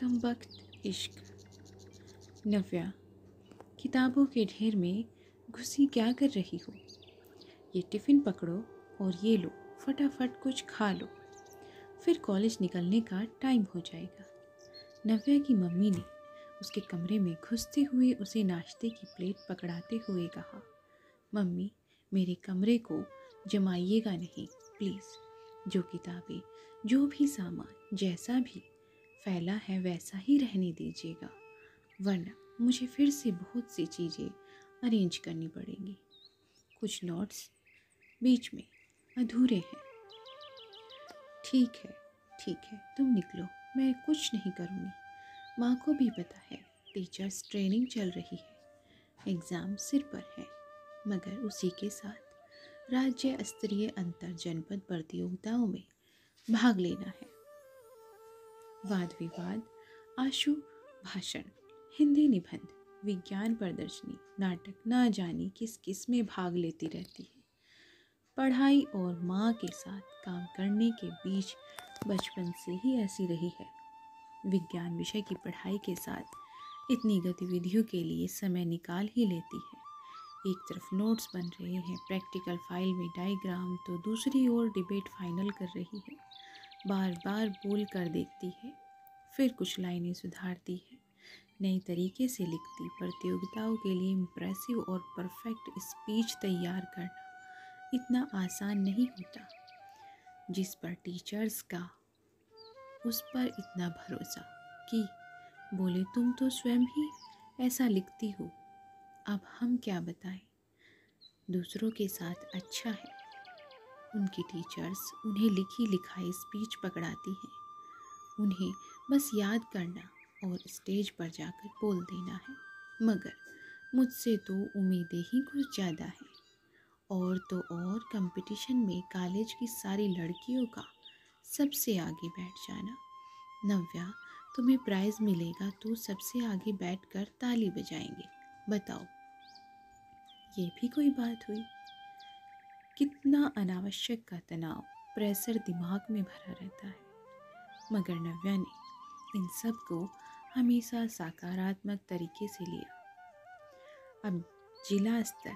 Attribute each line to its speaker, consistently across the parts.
Speaker 1: कमबख्त इश्क। नव्या, किताबों के ढेर में घुसी क्या कर रही हो? ये टिफ़िन पकड़ो और ये लो, फटाफट कुछ खा लो, फिर कॉलेज निकलने का टाइम हो जाएगा। नव्या की मम्मी ने उसके कमरे में घुसते हुए उसे नाश्ते की प्लेट पकड़ाते हुए कहा, मम्मी, मेरे कमरे को जमाइएगा नहीं प्लीज़। जो किताबें, जो भी सामान जैसा भी फैला है वैसा ही रहने दीजिएगा, वरना मुझे फिर से बहुत सी चीज़ें अरेंज करनी पड़ेंगी। कुछ नोट्स बीच में अधूरे हैं। ठीक है, ठीक है, तुम निकलो, मैं कुछ नहीं करूँगी। माँ को भी पता है टीचर्स ट्रेनिंग चल रही है, एग्ज़ाम सिर पर है, मगर उसी के साथ राज्य स्तरीय अंतर जनपद प्रतियोगिताओं में भाग लेना है। वाद विवाद, आशु भाषण, हिंदी निबंध, विज्ञान प्रदर्शनी, नाटक, ना जाने किस किस में भाग लेती रहती है। पढ़ाई और माँ के साथ काम करने के बीच बचपन से ही ऐसी रही है। विज्ञान विषय की पढ़ाई के साथ इतनी गतिविधियों के लिए समय निकाल ही लेती है। एक तरफ नोट्स बन रहे हैं, प्रैक्टिकल फाइल में डायग्राम, तो दूसरी ओर डिबेट फाइनल कर रही है। बार बार बोल कर देखती है, फिर कुछ लाइनें सुधारती है, नए तरीके से लिखती। प्रतियोगिताओं के लिए इम्प्रेसिव और परफेक्ट स्पीच तैयार करना इतना आसान नहीं होता। जिस पर टीचर्स का उस पर इतना भरोसा कि बोले तुम तो स्वयं ही ऐसा लिखती हो, अब हम क्या बताएं। दूसरों के साथ अच्छा है, उनकी टीचर्स उन्हें लिखी लिखाई स्पीच पकड़ाती हैं। उन्हें बस याद करना और स्टेज पर जाकर बोल देना है। मगर मुझसे तो उम्मीदें ही कुछ ज़्यादा हैं। और तो और कंपटीशन में कॉलेज की सारी लड़कियों का सबसे आगे बैठ जाना। नव्या, तुम्हें प्राइज़ मिलेगा तो सबसे आगे बैठकर ताली बजाएंगे। बताओ, ये भी कोई बात हुई? कितना अनावश्यक का तनाव, प्रेशर दिमाग में भरा रहता है। मगर नव्या ने इन सब को हमेशा सकारात्मक तरीके से लिया। अब जिला स्तर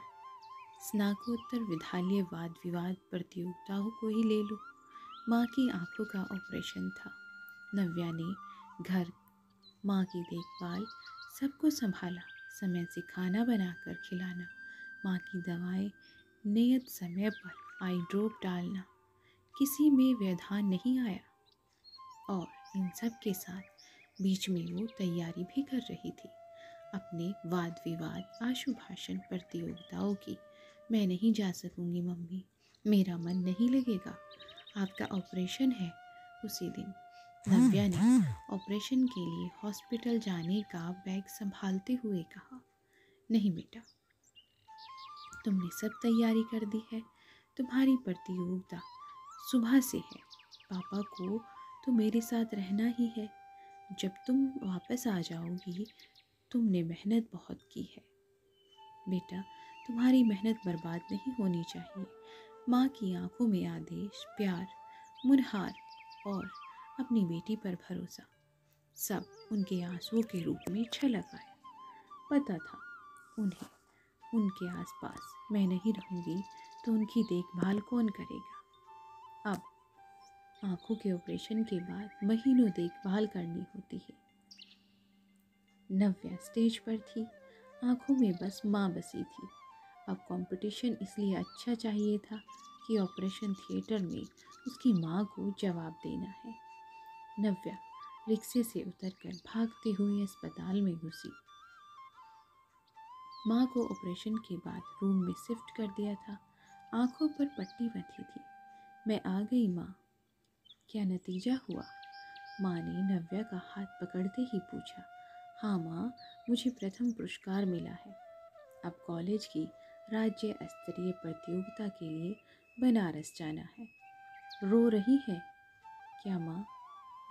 Speaker 1: स्नाकोत्तर विद्यालय वाद विवाद प्रतियोगिताओं को ही ले लो। माँ की आंखों का ऑपरेशन था। नव्या ने घर, माँ की देखभाल, सबको संभाला। समय से खाना बनाकर खिलाना, माँ की दवाएं नियत समय पर, आई ड्रॉप डालना, किसी में व्यवधान नहीं आया। और इन सब के साथ बीच में वो तैयारी भी कर रही थी अपने वाद विवाद आशु भाषण प्रतियोगिताओं की। मैं नहीं जा सकूंगी मम्मी, मेरा मन नहीं लगेगा, आपका ऑपरेशन है उसी दिन। नव्या ने ऑपरेशन के लिए हॉस्पिटल जाने का बैग संभालते हुए कहा, नहीं बेटा, तुमने सब तैयारी कर दी है, तुम्हारी प्रतियोगिता सुबह से है, पापा को तो मेरे साथ रहना ही है। जब तुम वापस आ जाओगी, तुमने मेहनत बहुत की है बेटा, तुम्हारी मेहनत बर्बाद नहीं होनी चाहिए। माँ की आंखों में आदेश, प्यार, मुनहार और अपनी बेटी पर भरोसा, सब उनके आंसुओं के रूप में छलक आया। पता था उन्हें, उनके आसपास मैं नहीं रहूँगी तो उनकी देखभाल कौन करेगा। अब आंखों के ऑपरेशन के बाद महीनों देखभाल करनी होती है। नव्या स्टेज पर थी, आंखों में बस माँ बसी थी। अब कंपटीशन इसलिए अच्छा चाहिए था कि ऑपरेशन थिएटर में उसकी माँ को जवाब देना है। नव्या रिक्शे से उतरकर भागते हुए अस्पताल में घुसी। माँ को ऑपरेशन के बाद रूम में शिफ्ट कर दिया था। आंखों पर पट्टी बंधी थी। मैं आ गई माँ, क्या नतीजा हुआ? माँ ने नव्या का हाथ पकड़ते ही पूछा। हाँ माँ, मुझे प्रथम पुरस्कार मिला है। अब कॉलेज की राज्य स्तरीय प्रतियोगिता के लिए बनारस जाना है। रो रही है क्या माँ?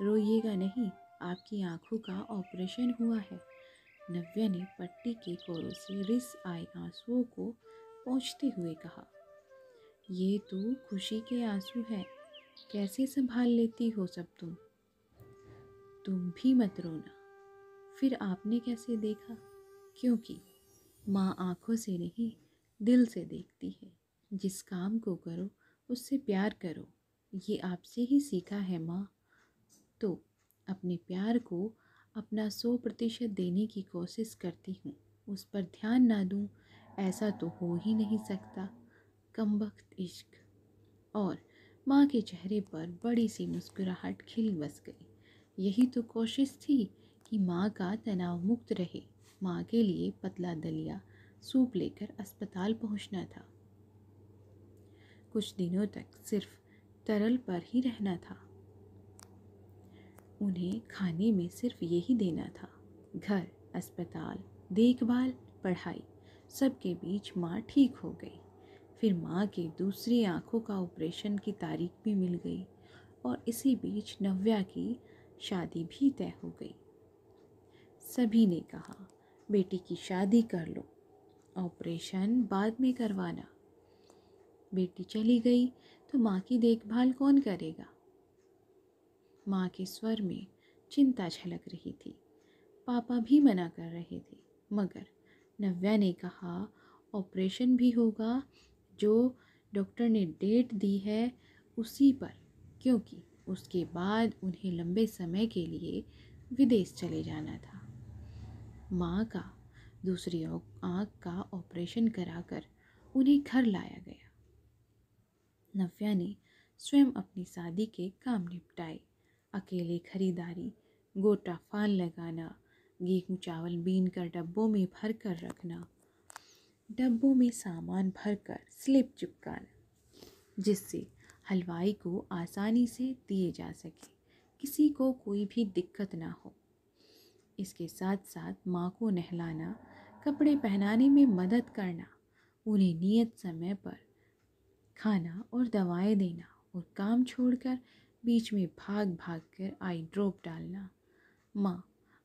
Speaker 1: रोइएगा नहीं, आपकी आंखों का ऑपरेशन हुआ है। नव्या ने पट्टी के कोरों से रिस आए आंसुओं को पोंछते हुए कहा। ये तो खुशी के आंसू हैं, कैसे संभाल लेती हो सब तुम? तुम भी मत रोना। फिर आपने कैसे देखा? क्योंकि माँ आँखों से नहीं, दिल से देखती है। जिस काम को करो उससे प्यार करो, ये आपसे ही सीखा है माँ। तो अपने प्यार को अपना 100% देने की कोशिश करती हूँ। उस पर ध्यान ना दूँ, ऐसा तो हो ही नहीं सकता। कमबख्त इश्क। और माँ के चेहरे पर बड़ी सी मुस्कुराहट खिल बस गई। यही तो कोशिश थी कि माँ का तनाव मुक्त रहे। माँ के लिए पतला दलिया सूप लेकर अस्पताल पहुँचना था। कुछ दिनों तक सिर्फ तरल पर ही रहना था। उन्हें खाने में सिर्फ यही देना था। घर, अस्पताल, देखभाल, पढ़ाई, सबके बीच माँ ठीक हो गई। फिर माँ के दूसरी आँखों का ऑपरेशन की तारीख भी मिल गई और इसी बीच नव्या की शादी भी तय हो गई। सभी ने कहा, बेटी की शादी कर लो, ऑपरेशन बाद में करवाना। बेटी चली गई तो माँ की देखभाल कौन करेगा? माँ के स्वर में चिंता झलक रही थी। पापा भी मना कर रहे थे, मगर नव्या ने कहा, ऑपरेशन भी होगा, जो डॉक्टर ने डेट दी है उसी पर, क्योंकि उसके बाद उन्हें लंबे समय के लिए विदेश चले जाना था। माँ का दूसरी आँख का ऑपरेशन कराकर उन्हें घर लाया गया। नव्या ने स्वयं अपनी शादी के काम निपटाए। अकेले खरीदारी, गोटा फाल लगाना, गेहूँ चावल बीन कर डब्बों में भर कर रखना, डब्बों में सामान भरकर स्लिप चिपकाना, जिससे हलवाई को आसानी से दिए जा सके, किसी को कोई भी दिक्कत ना हो। इसके साथ साथ माँ को नहलाना, कपड़े पहनाने में मदद करना, उन्हें नियत समय पर खाना और दवाएं देना और काम छोड़कर बीच में भाग भाग कर आई ड्रॉप डालना। माँ,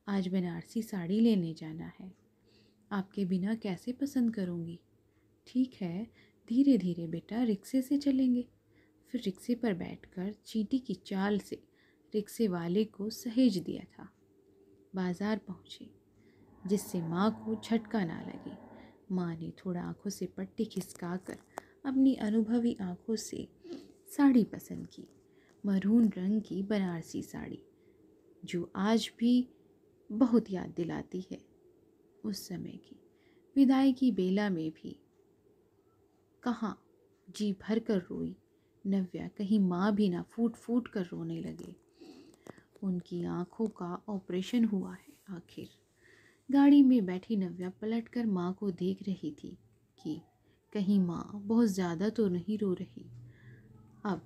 Speaker 1: आज बनारसी साड़ी लेने जाना है, आपके बिना कैसे पसंद करूँगी? ठीक है, धीरे धीरे बेटा, रिक्शे से चलेंगे। फिर रिक्शे पर बैठकर चींटी की चाल से रिक्शे वाले को सहेज दिया था। बाजार पहुँचे, जिससे माँ को झटका ना लगे। माँ ने थोड़ा आंखों से पट्टी खिसकाकर अपनी अनुभवी आंखों से साड़ी पसंद की, मरून रंग की बनारसी साड़ी, जो आज भी बहुत याद दिलाती है उस समय की। विदाई की बेला में भी कहाँ जी भर कर रोई नव्या, कहीं माँ भी ना फूट फूट कर रोने लगे। उनकी आंखों का ऑपरेशन हुआ है आखिर। गाड़ी में बैठी नव्या पलटकर माँ को देख रही थी कि कहीं माँ बहुत ज़्यादा तो नहीं रो रही। अब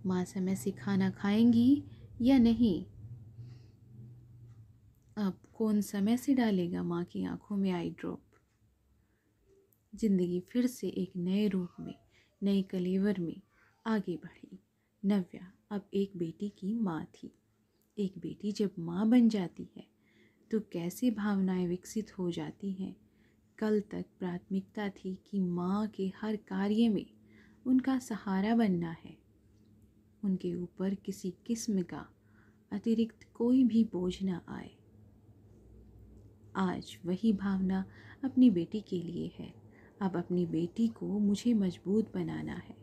Speaker 1: माँ समय से खाना खाएंगी या नहीं? अब कौन समय से डालेगा माँ की आंखों में आई ड्रॉप? जिंदगी फिर से एक नए रूप में, नए कलेवर में आगे बढ़ी। नव्या अब एक बेटी की माँ थी। एक बेटी जब माँ बन जाती है तो कैसे भावनाएं विकसित हो जाती हैं। कल तक प्राथमिकता थी कि माँ के हर कार्य में उनका सहारा बनना है, उनके ऊपर किसी किस्म का अतिरिक्त कोई भी बोझ न आए। आज वही भावना अपनी बेटी के लिए है। अब अपनी बेटी को मुझे मजबूत बनाना है।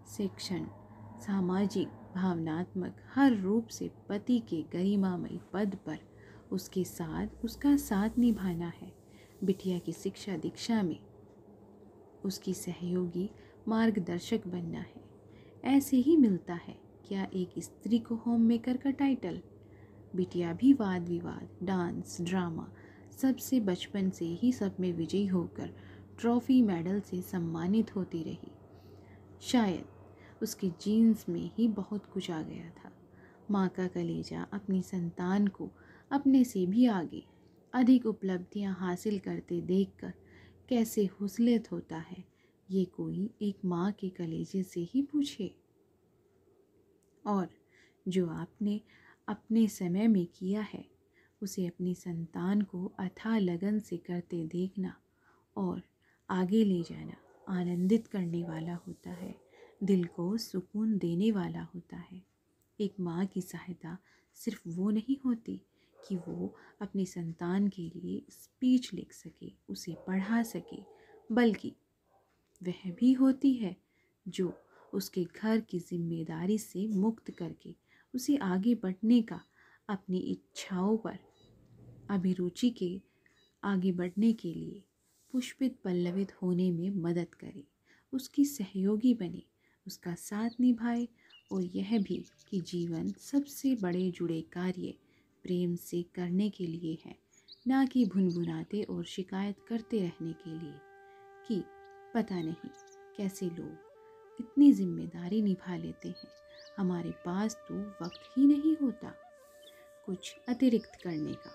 Speaker 1: शिक्षण, सामाजिक, भावनात्मक हर रूप से पति के गरिमामय पद पर उसका साथ निभाना है। बिटिया की शिक्षा दीक्षा में उसकी सहयोगी मार्गदर्शक बनना है। ऐसे ही मिलता है क्या एक स्त्री को होम मेकर का टाइटल? बिटिया भी वाद विवाद, डांस, ड्रामा सबसे बचपन से ही सब में विजयी होकर ट्रॉफी मेडल से सम्मानित होती रही। शायद उसके जीन्स में ही बहुत कुछ आ गया था। माँ का कलेजा अपनी संतान को अपने से भी आगे अधिक उपलब्धियाँ हासिल करते देखकर कैसे हुस्लियत होता है, ये कोई एक माँ के कलेजे से ही पूछे। और जो आपने अपने समय में किया है उसे अपनी संतान को अथाह लगन से करते देखना और आगे ले जाना आनंदित करने वाला होता है, दिल को सुकून देने वाला होता है। एक माँ की सहायता सिर्फ वो नहीं होती कि वो अपनी संतान के लिए स्पीच लिख सके, उसे पढ़ा सके, बल्कि वह भी होती है जो उसके घर की जिम्मेदारी से मुक्त करके उसे आगे बढ़ने का, अपनी इच्छाओं पर अभिरुचि के आगे बढ़ने के लिए पुष्पित पल्लवित होने में मदद करे, उसकी सहयोगी बने, उसका साथ निभाए, और यह भी कि जीवन सबसे बड़े जुड़े कार्य प्रेम से करने के लिए है, ना कि भुनभुनाते और शिकायत करते रहने के लिए कि पता नहीं कैसे लोग इतनी जिम्मेदारी निभा लेते हैं, हमारे पास तो वक्त ही नहीं होता कुछ अतिरिक्त करने का।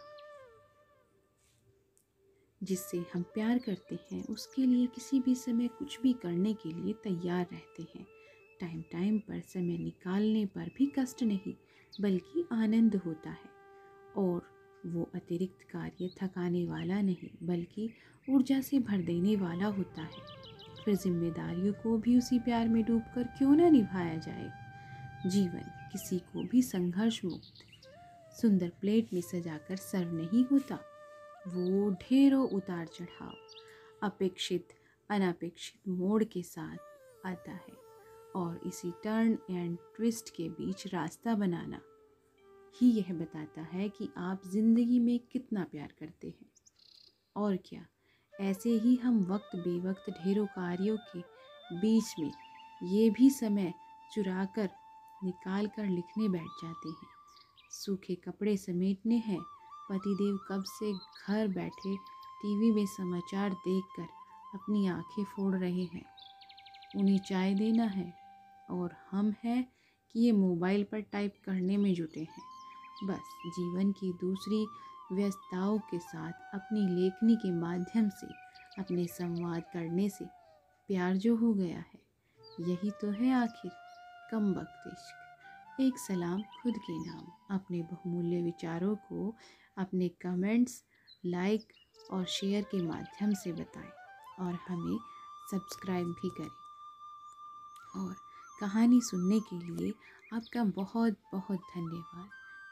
Speaker 1: जिससे हम प्यार करते हैं उसके लिए किसी भी समय कुछ भी करने के लिए तैयार रहते हैं। टाइम टाइम पर समय निकालने पर भी कष्ट नहीं बल्कि आनंद होता है, और वो अतिरिक्त कार्य थकाने वाला नहीं बल्कि ऊर्जा से भर देने वाला होता है। फिर जिम्मेदारियों को भी उसी प्यार में डूबकर क्यों ना निभाया जाए। जीवन किसी को भी संघर्ष मुक्त सुंदर प्लेट में सजाकर सर्व नहीं होता, वो ढेरों उतार चढ़ाव, अपेक्षित अनपेक्षित मोड़ के साथ आता है, और इसी टर्न एंड ट्विस्ट के बीच रास्ता बनाना ही यह बताता है कि आप जिंदगी में कितना प्यार करते हैं। और क्या, ऐसे ही हम वक्त बेवक्त ढेरों कार्यों के बीच में ये भी समय चुरा कर निकाल कर लिखने बैठ जाते हैं। सूखे कपड़े समेटने हैं, पतिदेव कब से घर बैठे टीवी में समाचार देखकर अपनी आंखें फोड़ रहे हैं, उन्हें चाय देना है, और हम हैं कि ये मोबाइल पर टाइप करने में जुटे हैं। बस जीवन की दूसरी व्यस्तताओं के साथ अपनी लेखनी के माध्यम से अपने संवाद करने से प्यार जो हो गया है, यही तो है आखिर कमबख्त इश्क। एक सलाम खुद के नाम। अपने बहुमूल्य विचारों को अपने कमेंट्स, लाइक और शेयर के माध्यम से बताएं, और हमें सब्सक्राइब भी करें। और कहानी सुनने के लिए आपका बहुत बहुत धन्यवाद।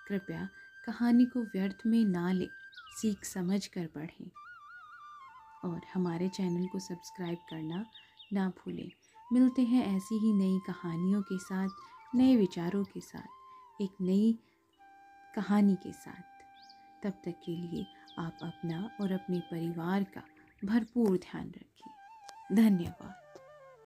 Speaker 1: कृपया कहानी को व्यर्थ में ना लें, सीख समझ कर पढ़ें, और हमारे चैनल को सब्सक्राइब करना ना भूलें। मिलते हैं ऐसी ही नई कहानियों के साथ, नए विचारों के साथ, एक नई कहानी के साथ। तब तक के लिए आप अपना और अपने परिवार का भरपूर ध्यान रखें। धन्यवाद।